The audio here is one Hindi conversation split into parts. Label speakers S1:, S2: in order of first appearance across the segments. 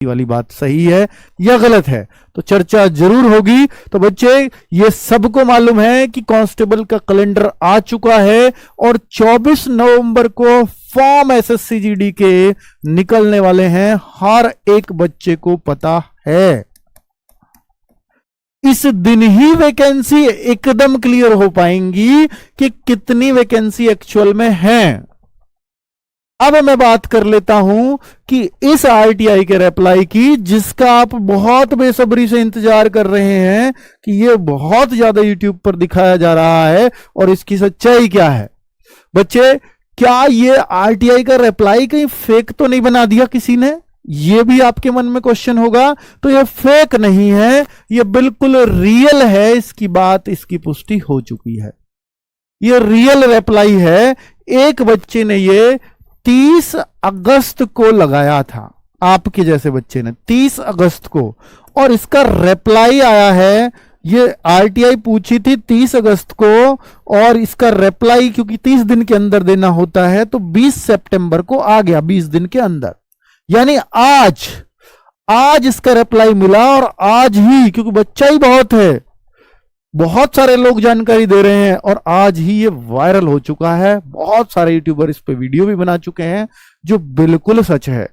S1: वाली बात सही है या गलत है, तो चर्चा जरूर होगी। तो बच्चे ये सबको मालूम है कि कांस्टेबल का कैलेंडर आ चुका है और 24 नवंबर को फॉर्म एसएससी जीडी के निकलने वाले हैं, हर एक बच्चे को पता है। इस दिन ही वैकेंसी एकदम क्लियर हो पाएंगी कि कितनी वैकेंसी एक्चुअल में है। अब मैं बात कर लेता हूं कि इस आरटीआई के रिप्लाई की, जिसका आप बहुत बेसब्री से इंतजार कर रहे हैं कि ये बहुत ज्यादा यूट्यूब पर दिखाया जा रहा है और इसकी सच्चाई क्या है। बच्चे, क्या ये आरटीआई का रिप्लाई कहीं फेक तो नहीं बना दिया किसी ने? ये भी आपके मन में क्वेश्चन होगा। तो ये फेक नहीं है, ये बिल्कुल रियल है। इसकी बात, इसकी पुष्टि हो चुकी है। ये रियल रिप्लाई है। एक बच्चे ने ये 30 अगस्त को लगाया था, आपके जैसे बच्चे ने 30 अगस्त को, और इसका रिप्लाई आया है। ये आरटीआई पूछी थी 30 अगस्त को और इसका रिप्लाई क्योंकि 30 दिन के अंदर देना होता है तो 20 सितंबर को आ गया, 20 दिन के अंदर। यानी आज इसका रिप्लाई मिला और आज ही, क्योंकि बच्चा ही बहुत है, बहुत सारे लोग जानकारी दे रहे हैं और आज ही ये वायरल हो चुका है। बहुत सारे यूट्यूबर इस पे वीडियो भी बना चुके हैं, जो बिल्कुल सच है।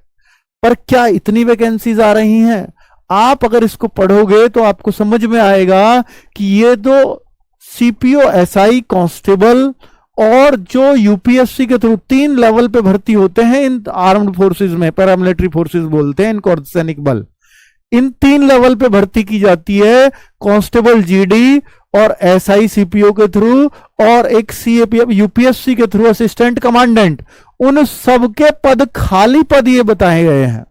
S1: पर क्या इतनी वैकेंसीज आ रही हैं? आप अगर इसको पढ़ोगे तो आपको समझ में आएगा कि ये तो सीपीओ, एसआई, कांस्टेबल और जो यूपीएससी के थ्रू 3 लेवल पे भर्ती होते हैं इन आर्म्ड फोर्सेस में, पैरामिलिट्री फोर्सेस बोलते हैं इनको, अर्धसैनिक बल, इन 3 लेवल पे भर्ती की जाती है। कांस्टेबल जीडी और एसआई सीपीओ के थ्रू और एक सीएपीएफ यूपीएससी के थ्रू असिस्टेंट कमांडेंट। उन सबके पद, खाली पद ये बताए गए हैं।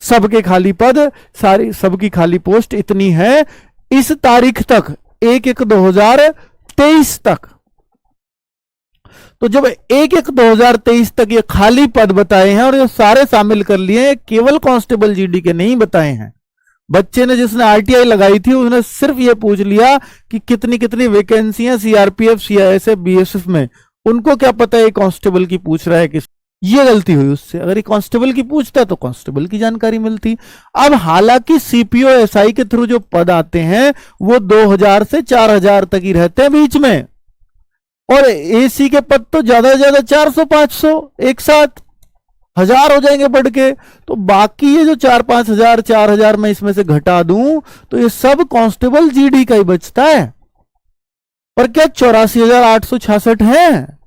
S1: सबके खाली पद, सारी सबकी खाली पोस्ट इतनी है इस तारीख तक, 1/1/2023 तक। तो जब 1/1/2023 तक ये खाली पद बताए हैं और ये सारे शामिल कर लिए हैं, केवल कांस्टेबल जीडी के नहीं बताए हैं। बच्चे ने, जिसने आरटीआई लगाई थी, उसने सिर्फ ये पूछ लिया कि कितनी कितनी वैकेंसियां सीआरपीएफ, सीआईएसएफ, बीएसएफ में। उनको क्या पता है कांस्टेबल की पूछ रहा है किस। ये गलती हुई उससे। अगर ये कांस्टेबल की पूछता तो कांस्टेबल की जानकारी मिलती। अब हालांकि सीपीओ, एसआई के थ्रू जो पद आते हैं वो 2000 से 4000 तक ही रहते हैं बीच में, और एसी के पद तो ज्यादा से ज्यादा 400-500 एक साथ 1000 हो जाएंगे बढ़ के। तो बाकी ये जो 4-5 हजार, 4000 मैं इसमें से घटा दूं तो ये सब कांस्टेबल जीडी का ही बचता है। पर क्या 84,866 है?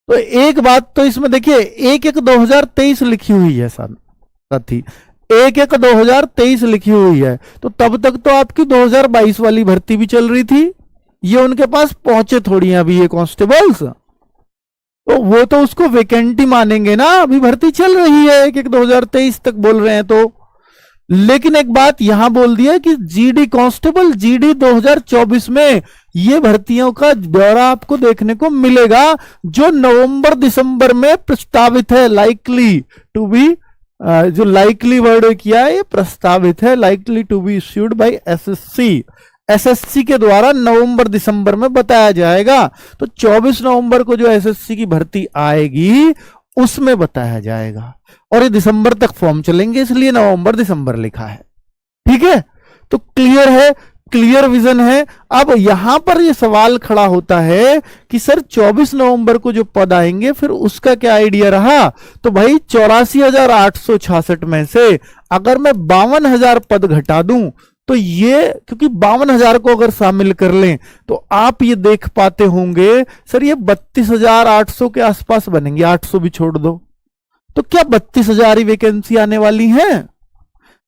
S1: तो एक बात तो इसमें देखिए, 1/1/2023 लिखी हुई है साथी, 1/1/2023 लिखी हुई है। तो तब तक तो आपकी 2022 वाली भर्ती भी चल रही थी। ये उनके पास पहुंचे थोड़ी अभी ये कांस्टेबल्स, तो वो तो उसको वैकेंटी मानेंगे ना। अभी भर्ती चल रही है, 1/1/2023 तक बोल रहे हैं तो। लेकिन एक बात यहां बोल दिया कि जीडी कांस्टेबल जीडी 2024 में ये भर्तियों का ब्यौरा आपको देखने को मिलेगा, जो नवंबर दिसंबर में प्रस्तावित है। लाइकली टू बी, जो लाइकली वर्ड किया है, ये प्रस्तावित है, likely to be issued by SSC के द्वारा नवंबर दिसंबर में बताया जाएगा। तो 24 नवंबर को जो एसएससी की भर्ती आएगी उसमें बताया जाएगा, और ये दिसंबर तक फॉर्म चलेंगे, इसलिए नवंबर दिसंबर लिखा है। ठीक है, तो क्लियर है, क्लियर विजन है। अब यहां पर ये सवाल खड़ा होता है कि सर 24 नवंबर को जो पद आएंगे फिर उसका क्या आइडिया रहा? तो भाई 84,866 में से अगर मैं 52,000 पद घटा दूं तो ये, क्योंकि 52,000 को अगर शामिल कर लें तो आप ये देख पाते होंगे सर ये 32,800 के आसपास बनेंगे। 800 भी छोड़ दो तो क्या 32,000 ही वैकेंसी आने वाली हैं।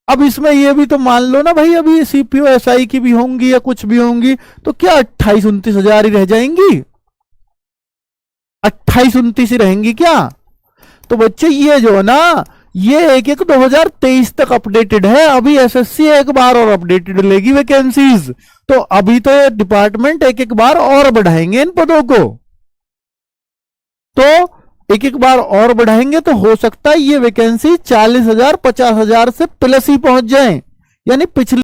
S1: अब इसमें ये भी तो मान लो ना भाई, अभी सीपीओ, एसआई की भी होंगी या कुछ भी होंगी, तो क्या 28-29,000 ही रह जाएंगी? 28-29 ही रहेंगी क्या? तो बच्चे ये जो है ना, ये 1/1/2023 तक अपडेटेड है। अभी एसएससी एक बार और अपडेटेड लेगी वैकेंसीज, तो अभी तो ये डिपार्टमेंट एक बार और बढ़ाएंगे इन पदों को। तो एक बार और बढ़ाएंगे तो हो सकता है ये वैकेंसी 40,000, 50,000 से प्लस ही पहुंच जाए। यानी पिछले